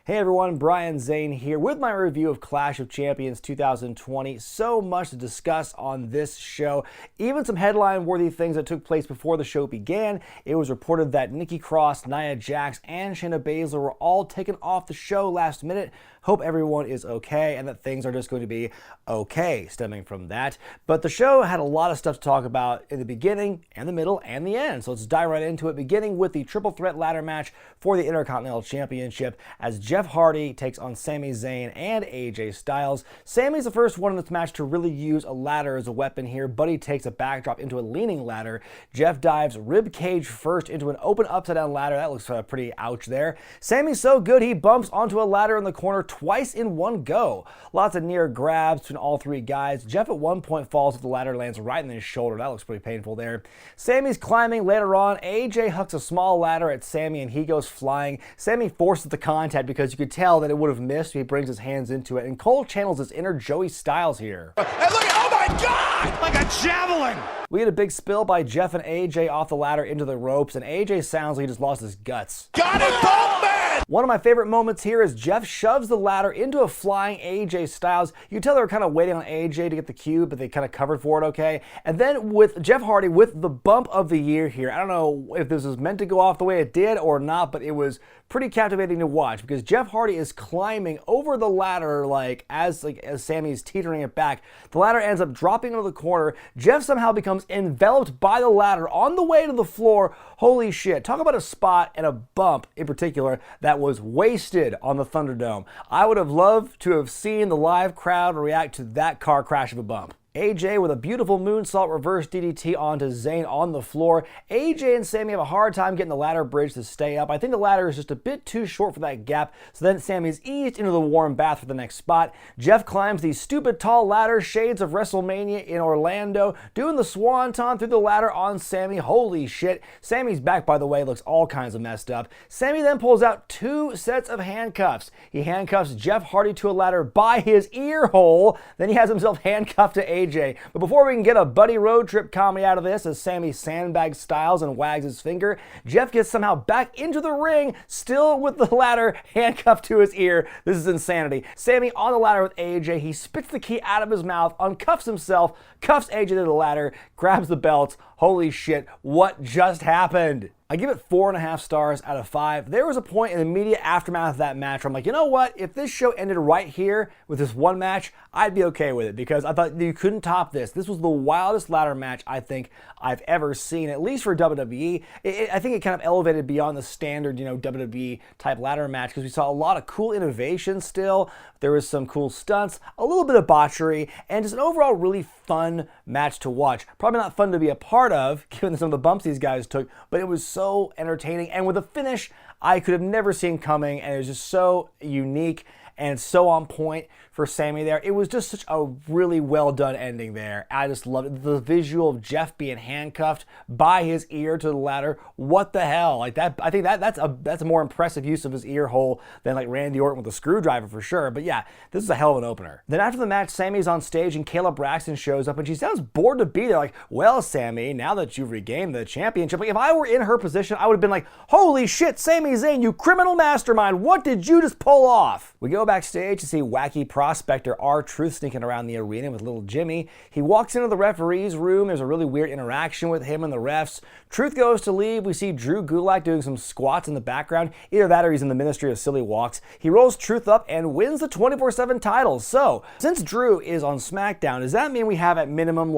Hey everyone, Brian Zayn here with my review of Clash of Champions 2020. So much to discuss on this show. Even some headline-worthy things that took place before the show began. It was reported that Nikki Cross, Nia Jax, and Shayna Baszler were all taken off the show last minute. Hope everyone is okay and that things are just going to be okay stemming from that. But the show had a lot of stuff to talk about in the beginning and the middle and the end. So let's dive right into it, beginning with the triple threat ladder match for the Intercontinental Championship as Jeff Hardy takes on Sami Zayn and AJ Styles. Sami's the first one in this match to really use a ladder as a weapon here, but he takes a backdrop into a leaning ladder. Jeff dives rib cage first into an open upside down ladder. That looks pretty ouch there. Sami's so good he bumps onto a ladder in the corner twice in one go. Lots of near grabs between all three guys. Jeff at one point falls off the ladder, lands right in his shoulder. That looks pretty painful there. Sami's climbing later on. AJ hucks a small ladder at Sami and he goes flying. Sami forces the contact because you could tell that it would have missed. He brings his hands into it and Cole channels his inner Joey Styles here. And look, oh my God! Like a javelin! We get a big spill by Jeff and AJ off the ladder into the ropes, and AJ sounds like he just lost his guts. Got it, both men! One of my favorite moments here is Jeff shoves the ladder into a flying AJ Styles. You can tell they were kind of waiting on AJ to get the cue, but they kind of covered for it okay. And then with Jeff Hardy with the bump of the year here, I don't know if this was meant to go off the way it did or not, but it was pretty captivating to watch because Jeff Hardy is climbing over the ladder as Sami's teetering it back. The ladder ends up dropping into the corner. Jeff somehow becomes enveloped by the ladder on the way to the floor. Holy shit. Talk about a spot and a bump in particular that was wasted on the Thunderdome. I would have loved to have seen the live crowd react to that car crash of a bump. AJ with a beautiful moonsault reverse DDT onto Zayn on the floor. AJ and Sami have a hard time getting the ladder bridge to stay up. I think the ladder is just a bit too short for that gap, so then Sami is eased into the warm bath for the next spot. Jeff climbs the stupid tall ladder, shades of WrestleMania in Orlando, doing the swanton through the ladder on Sami. Holy shit. Sami's back, by the way, looks all kinds of messed up. Sami then pulls out two sets of handcuffs. He handcuffs Jeff Hardy to a ladder by his ear hole, then he has himself handcuffed to AJ. But before we can get a buddy road trip comedy out of this as Sami sandbags Styles and wags his finger, Jeff gets somehow back into the ring, still with the ladder handcuffed to his ear. This is insanity. Sami on the ladder with AJ. He spits the key out of his mouth, uncuffs himself, cuffs AJ to the ladder, grabs the belts. Holy shit, what just happened? I give it 4.5 stars out of 5. There was a point in the immediate aftermath of that match where I'm like, you know what? If this show ended right here with this one match, I'd be okay with it because I thought you couldn't top this. This was the wildest ladder match I think I've ever seen, at least for WWE. I think it kind of elevated beyond the standard, WWE type ladder match because we saw a lot of cool innovation still. There was some cool stunts, a little bit of botchery, and just an overall really fun match to watch. Probably not fun to be a part of, given some of the bumps these guys took, but it was so entertaining, and with a finish I could have never seen coming, and it was just so unique and so on point for Sami there. It was just such a really well done ending there. I just loved it. The visual of Jeff being handcuffed by his ear to the ladder. What the hell? Like that, I think that's a more impressive use of his ear hole than like Randy Orton with a screwdriver for sure. But yeah, this is a hell of an opener. Then after the match, Sami's on stage and Kayla Braxton shows up and she sounds bored to be there. Like, well, Sami, now that you've regained the championship, like if I were in her position, I would have been like, holy shit, Sami Zayn, you criminal mastermind, what did you just pull off? We go backstage to see wacky prospector R-Truth sneaking around the arena with little Jimmy. He walks into the referee's room. There's a really weird interaction with him and the refs. Truth goes to leave. We see Drew Gulak doing some squats in the background. Either that or he's in the Ministry of Silly Walks. He rolls Truth up and wins the 24/7 title. So, since Drew is on Smackdown, does that mean we have at minimum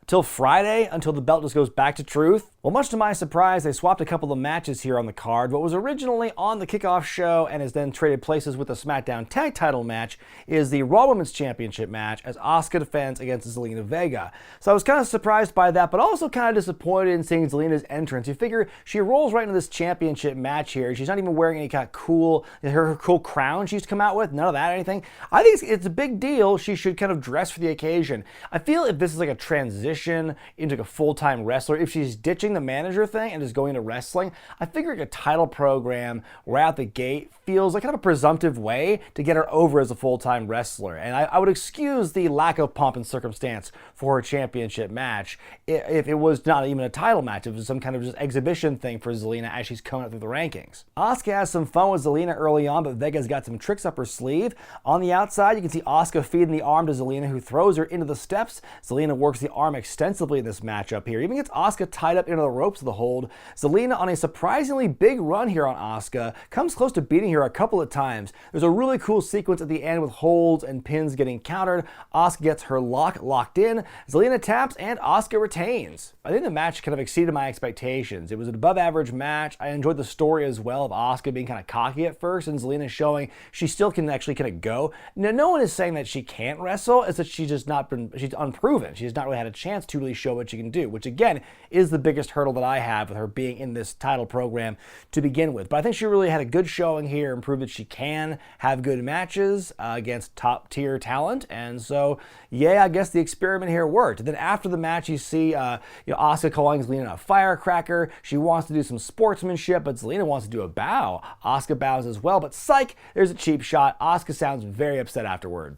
till Friday until the belt just goes back to Truth? Well, much to my surprise, they swapped a couple of matches here on the card. What was originally on the kickoff show and is then traded places with the SmackDown tag title match is the Raw Women's Championship match as Asuka defends against Zelina Vega. So I was kind of surprised by that, but also kind of disappointed in seeing Zelina's entrance. You figure she rolls right into this championship match here. She's not even wearing any kind of cool, her cool crown she used to come out with, none of that or anything. I think it's a big deal. She should kind of dress for the occasion. I feel if this is like a transition into like a full-time wrestler, if she's ditching ditching the manager thing and just going to wrestling, I figure a title program right out the gate feels like kind of a presumptive way to get her over as a full-time wrestler. And I would excuse the lack of pomp and circumstance for her championship match if it was not even a title match. If it was some kind of just exhibition thing for Zelina as she's coming up through the rankings. Asuka has some fun with Zelina early on, but Vega's got some tricks up her sleeve. On the outside, you can see Asuka feeding the arm to Zelina, who throws her into the steps. Zelina works the arm extensively in this matchup here. Even gets Asuka tied up into the ropes of the hold. Zelina, on a surprisingly big run here on Asuka, comes close to beating her a couple of times. There's a really cool sequence at the end with holds and pins getting countered. Asuka gets her locked in. Zelina taps and Asuka retains. I think the match kind of exceeded my expectations. It was an above average match. I enjoyed the story as well of Asuka being kind of cocky at first and Zelina showing she still can actually kind of go. Now, no one is saying that she can't wrestle. It's that she's unproven. She's not really had a chance to really show what she can do, which again is the biggest hurdle that I have with her being in this title program to begin with. But I think she really had a good showing here and proved that she can have good matches against top tier talent. And so, yeah, I guess the experiment here worked. And then after the match, you see Asuka calling Zelina a firecracker. She wants to do some sportsmanship, but Zelina wants to do a bow. Asuka bows as well, but psych, there's a cheap shot. Asuka sounds very upset afterward.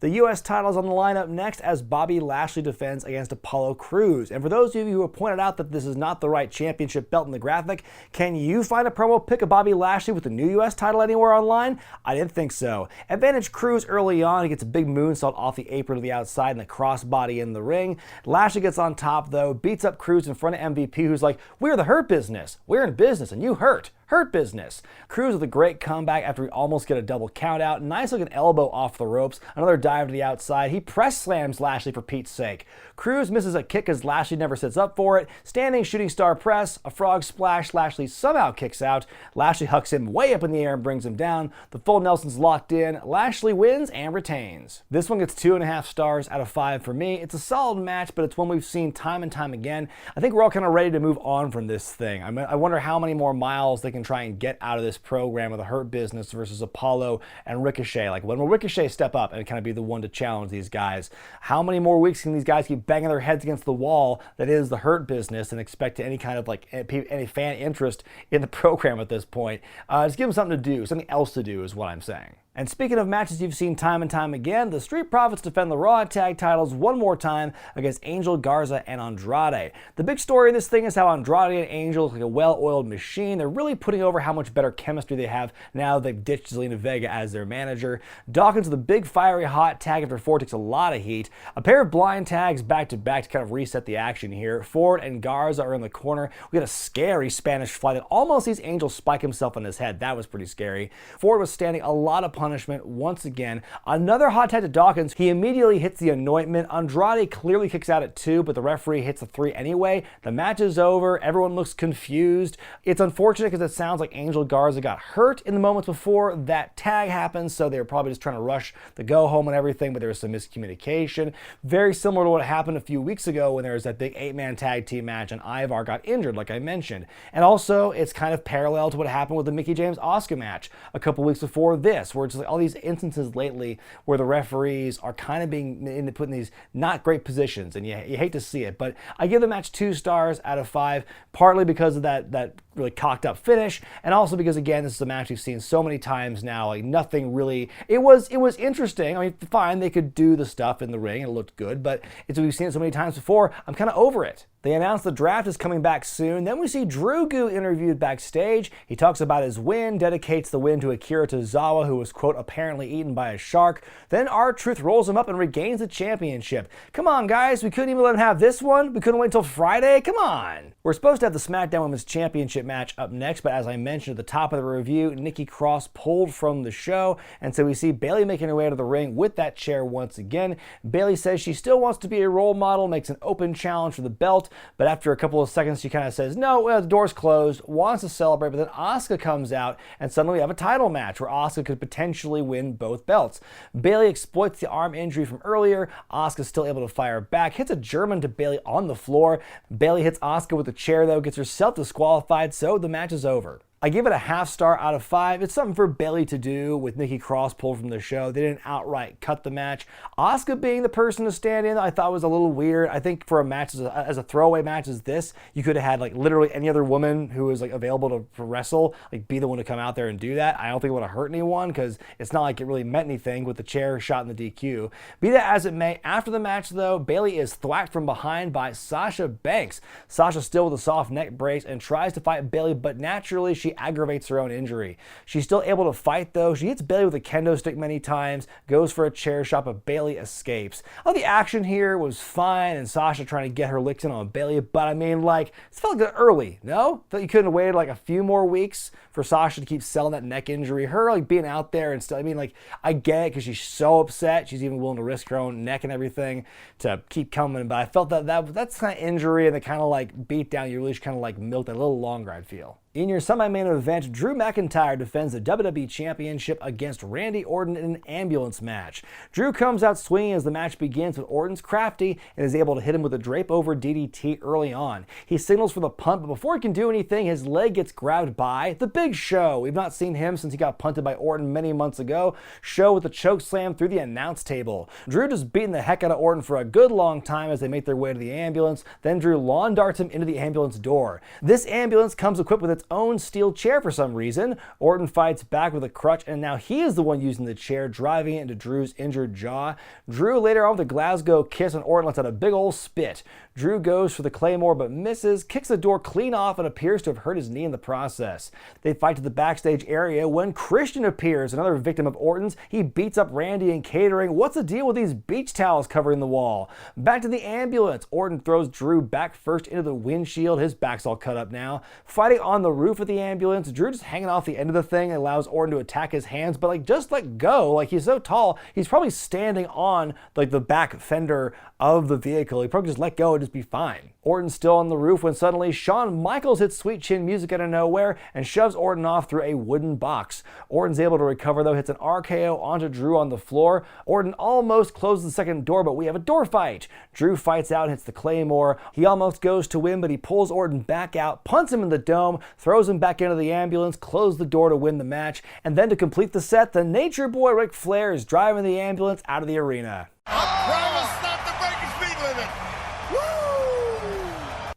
The U.S. title is on the lineup next as Bobby Lashley defends against Apollo Crews. And for those of you who have pointed out that this is not the right championship belt in the graphic, can you find a promo pic of Bobby Lashley with the new U.S. title anywhere online? I didn't think so. Advantage Crews early on. He gets a big moonsault off the apron to the outside and the crossbody in the ring. Lashley gets on top though, beats up Crews in front of MVP, who's like, "We're the Hurt Business. We're in business and you hurt. Hurt Business." Crews with a great comeback after he almost get a double count out. Nice looking elbow off the ropes. Another dive to the outside. He press slams Lashley for Pete's sake. Crews misses a kick as Lashley never sits up for it. Standing shooting star press, a frog splash. Lashley somehow kicks out. Lashley hucks him way up in the air and brings him down. The full Nelson's locked in. Lashley wins and retains. This one gets 2.5 stars out of 5 for me. It's a solid match, but it's one we've seen time and time again. I think we're all kind of ready to move on from this thing. I wonder how many more miles they can try and get out of this program of the Hurt Business versus Apollo and Ricochet. Like, when will Ricochet step up and kind of be the one to challenge these guys? How many more weeks can these guys keep banging their heads against the wall that is the Hurt Business and expect any kind of like any fan interest in the program at this point? Just give them something to do, something else to do is what I'm saying. And speaking of matches you've seen time and time again, the Street Profits defend the Raw Tag titles one more time against Angel, Garza, and Andrade. The big story of this thing is how Andrade and Angel look like a well-oiled machine. They're really putting over how much better chemistry they have now they've ditched Zelina Vega as their manager. Dawkins with a big fiery hot tag after Ford takes a lot of heat. A pair of blind tags back-to-back to kind of reset the action here. Ford and Garza are in the corner. We got a scary Spanish fly that almost sees Angel spike himself on his head. That was pretty scary. Ford was standing a lot of punishment once again. Another hot tag to Dawkins. He immediately hits the anointment. Andrade clearly kicks out at 2, but the referee hits a 3 anyway. The match is over. Everyone looks confused. It's unfortunate because it sounds like Angel Garza got hurt in the moments before that tag happened, so they were probably just trying to rush the go home and everything, but there was some miscommunication. Very similar to what happened a few weeks ago when there was that big 8-man tag team match and Ivar got injured, like I mentioned. And also, it's kind of parallel to what happened with the Mickie James Asuka match a couple weeks before this, where it's like all these instances lately where the referees are kind of being put in these not great positions, and you hate to see it. But I give the match 2 stars out of 5, partly because of that really cocked up finish, and also because, again, this is a match we've seen so many times now. Like, nothing really. It was interesting. I mean, fine, they could do the stuff in the ring and it looked good, but we've seen it so many times before. I'm kind of over it. They announced the draft is coming back soon. Then we see Drew Goo interviewed backstage. He talks about his win, dedicates the win to Akira Tozawa, who was, quote, apparently eaten by a shark. Then R-Truth rolls him up and regains the championship. Come on, guys. We couldn't even let him have this one. We couldn't wait until Friday. Come on. We're supposed to have the Smackdown Women's Championship match up next, but as I mentioned at the top of the review, Nikki Cross pulled from the show, and so we see Bayley making her way to the ring with that chair once again. Bayley says she still wants to be a role model, makes an open challenge for the belt, but after a couple of seconds, she kind of says, no, the door's closed, wants to celebrate, but then Asuka comes out, and suddenly we have a title match where Asuka could potentially win both belts. Bayley exploits the arm injury from earlier. Asuka's still able to fire back, hits a German to Bayley on the floor. Bayley hits Asuka with the chair, though, gets herself disqualified, so the match is over. I give it a half star out of 5. It's something for Bayley to do with Nikki Cross pulled from the show. They didn't outright cut the match. Asuka being the person to stand in, I thought was a little weird. I think for a match as a throwaway match as this, you could have had like literally any other woman who was like available to wrestle, like be the one to come out there and do that. I don't think it would have hurt anyone because it's not like it really meant anything with the chair shot in the DQ. Be that as it may, after the match though, Bayley is thwacked from behind by Sasha Banks. Sasha still with a soft neck brace and tries to fight Bayley, but naturally she aggravates her own injury. She's still able to fight though. She hits Bayley with a kendo stick many times, goes for a chair shot, but Bayley escapes. All the action here was fine and Sasha trying to get her licks in on Bayley, but I mean, like, it felt good early, no? Thought you couldn't have waited like a few more weeks for Sasha to keep selling that neck injury. Her like being out there and still, I mean, like, I get it because she's so upset. She's even willing to risk her own neck and everything to keep coming, but I felt that's kind of injury and the kind of like beat down, you really should kind of like milk that a little longer, I'd feel. In your semi-main event, Drew McIntyre defends the WWE Championship against Randy Orton in an ambulance match. Drew comes out swinging as the match begins, but Orton's crafty and is able to hit him with a drape-over DDT early on. He signals for the punt, but before he can do anything, his leg gets grabbed by The Big Show. We've not seen him since he got punted by Orton many months ago. Show with a choke slam through the announce table. Drew just beating the heck out of Orton for a good long time as they make their way to the ambulance. Then Drew lawn darts him into the ambulance door. This ambulance comes equipped with its own steel chair for some reason. Orton fights back with a crutch, and now he is the one using the chair, driving it into Drew's injured jaw. Drew later on with a Glasgow kiss, and Orton lets out a big old spit. Drew goes for the Claymore but misses, kicks the door clean off, and appears to have hurt his knee in the process. They fight to the backstage area when Christian appears, another victim of Orton's. He beats up Randy and catering. What's the deal with these beach towels covering the wall? Back to the ambulance. Orton throws Drew back first into the windshield. His back's all cut up now. Fighting on the roof of the ambulance. Drew just hanging off the end of the thing and allows Orton to attack his hands, but like just let go. Like he's so tall, he's probably standing on like the back fender of the vehicle. He probably just let go and just be fine. Orton's still on the roof when suddenly Shawn Michaels hits Sweet Chin Music out of nowhere and shoves Orton off through a wooden box. Orton's able to recover though, hits an RKO onto Drew on the floor. Orton almost closes the second door, but we have a door fight. Drew fights out and hits the Claymore. He almost goes to win, but he pulls Orton back out, punts him in the dome, throws him back into the ambulance, closes the door to win the match, and then to complete the set, the Nature Boy Ric Flair is driving the ambulance out of the arena. I promise not to break the speed limit.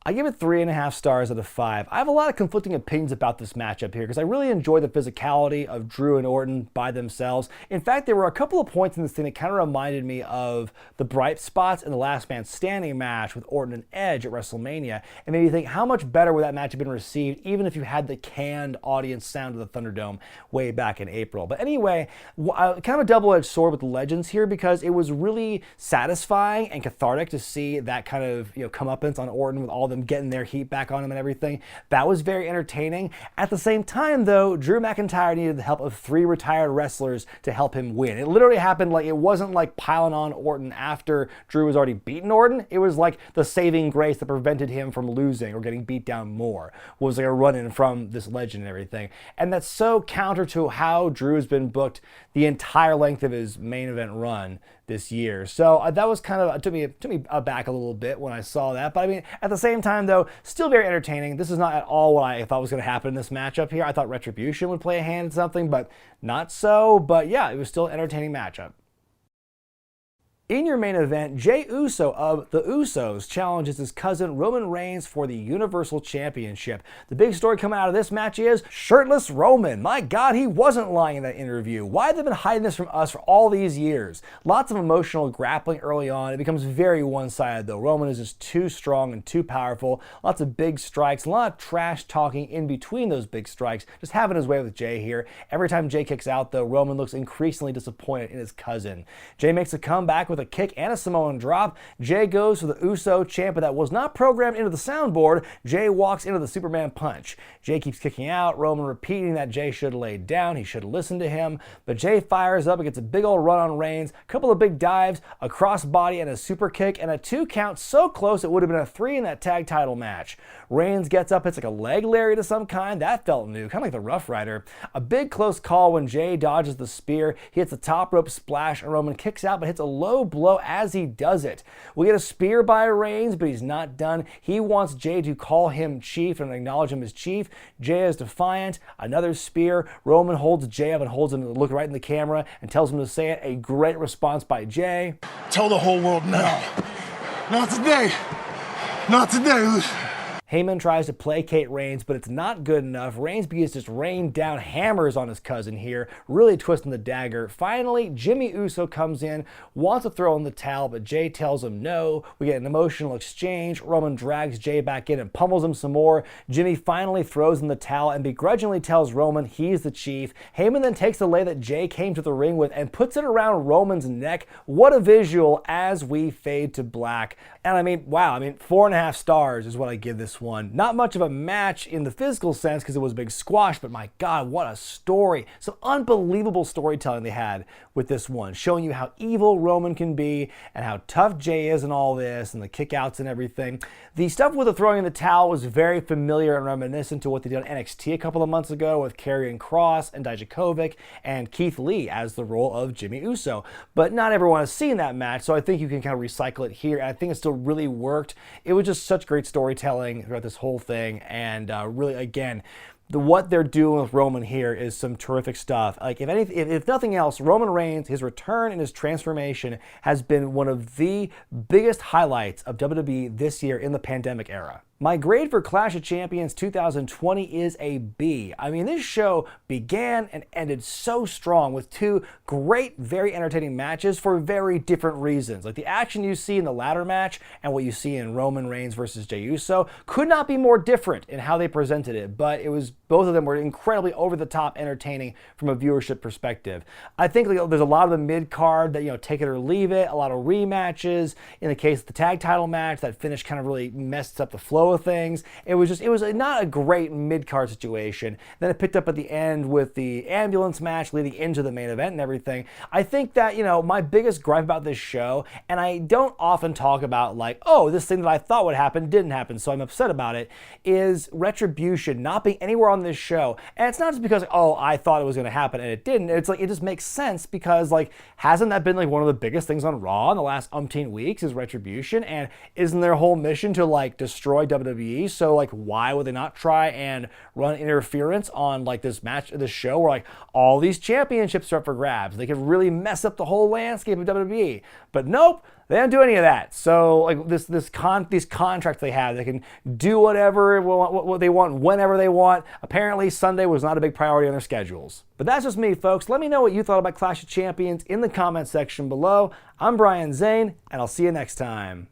I give it 3.5 stars out of 5. I have a lot of conflicting opinions about this matchup here because I really enjoy the physicality of Drew and Orton by themselves. In fact, there were a couple of points in this thing that kind of reminded me of the bright spots in the Last Man Standing match with Orton and Edge at WrestleMania, and made me think how much better would that match have been received even if you had the canned audience sound of the Thunderdome way back in April. But anyway, kind of a double-edged sword with the Legends here because it was really satisfying and cathartic to see that kind of comeuppance on Orton with all them getting their heat back on him and everything. That was very entertaining. At the same time though, Drew McIntyre needed the help of 3 retired wrestlers to help him win. It literally happened like it wasn't like piling on Orton after Drew was already beaten Orton. It was like the saving grace that prevented him from losing or getting beat down more. Was like a run-in from this legend and everything. And that's so counter to how Drew's been booked the entire length of his main event run this year. So that was kind of, took me aback a little bit when I saw that. But I mean, at the same time though, still very entertaining. This is not at all what I thought was going to happen in this matchup here. I thought Retribution would play a hand in something, but not so. But yeah, it was still an entertaining matchup. In your main event, Jey Uso of the Usos challenges his cousin Roman Reigns for the Universal Championship. The big story coming out of this match is shirtless Roman. My God, he wasn't lying in that interview. Why have they been hiding this from us for all these years? Lots of emotional grappling early on. It becomes very one-sided though. Roman is just too strong and too powerful. Lots of big strikes, a lot of trash talking in between those big strikes. Just having his way with Jey here. Every time Jey kicks out though, Roman looks increasingly disappointed in his cousin. Jey makes a comeback with a kick and a Samoan drop. Jey goes for the Uso champ, but that was not programmed into the soundboard. Jey walks into the Superman punch. Jey keeps kicking out, Roman repeating that Jey should have laid down, he should have listened to him, but Jey fires up and gets a big old run on Reigns, a couple of big dives, a crossbody and a super kick, and a 2 count so close it would have been a 3 in that tag title match. Reigns gets up, hits like a leg lariat of some kind. That felt new, kind of like the Rough Rider. A big close call when Jey dodges the spear. He hits the top rope splash and Roman kicks out but hits a low low blow as he does it. We get a spear by Reigns, but he's not done. He wants Jay to call him Chief and acknowledge him as Chief. Jay is defiant. Another spear. Roman holds Jay up and holds him to look right in the camera and tells him to say it. A great response by Jay. Tell the whole world no. Not today. Not today. Heyman tries to placate Reigns, but it's not good enough. Reigns begins to just rain down hammers on his cousin here, really twisting the dagger. Finally, Jimmy Uso comes in, wants to throw in the towel, but Jay tells him no. We get an emotional exchange. Roman drags Jay back in and pummels him some more. Jimmy finally throws in the towel and begrudgingly tells Roman he's the Chief. Heyman then takes the lei that Jay came to the ring with and puts it around Roman's neck. What a visual as we fade to black. And I mean, wow, 4.5 stars is what I give this one. Not much of a match in the physical sense because it was a big squash, but my God, what a story. Some unbelievable storytelling they had with this one, showing you how evil Roman can be and how tough Jay is and all this and the kickouts and everything. The stuff with the throwing in the towel was very familiar and reminiscent to what they did on NXT a couple of months ago with Karrion Kross and Dijakovic and Keith Lee as the role of Jimmy Uso. But not everyone has seen that match, so I think you can kind of recycle it here, and I think it still really worked. It was just such great storytelling throughout this whole thing, and really, again, what they're doing with Roman here is some terrific stuff. Like, if nothing else, Roman Reigns, his return and his transformation has been one of the biggest highlights of WWE this year in the pandemic era. My grade for Clash of Champions 2020 is a B. This show began and ended so strong with two great, very entertaining matches for very different reasons. Like the action you see in the ladder match and what you see in Roman Reigns versus Jey Uso could not be more different in how they presented it, but both of them were incredibly over-the-top entertaining from a viewership perspective. I think there's a lot of the mid-card that, take it or leave it, a lot of rematches. In the case of the tag title match, that finish kind of really messed up the flow of things. It was not a great mid-card situation. Then it picked up at the end with the ambulance match leading into the main event and everything. I think that, my biggest gripe about this show, and I don't often talk about like, oh, this thing that I thought would happen didn't happen, so I'm upset about it, is retribution not being anywhere on this show. And it's not just because, oh, I thought it was going to happen and it didn't. It's like, it just makes sense because, like, hasn't that been like one of the biggest things on Raw in the last umpteen weeks is retribution? And isn't their whole mission to like destroy WWE? So like, why would they not try and run interference on like this show where like all these championships are up for grabs? They could really mess up the whole landscape of WWE. But nope, they don't do any of that. So like these contracts they have, they can do whatever what they want whenever they want. Apparently Sunday was not a big priority on their schedules. But that's just me, folks. Let me know what you thought about Clash of Champions in the comment section below. I'm Brian Zayn, and I'll see you next time.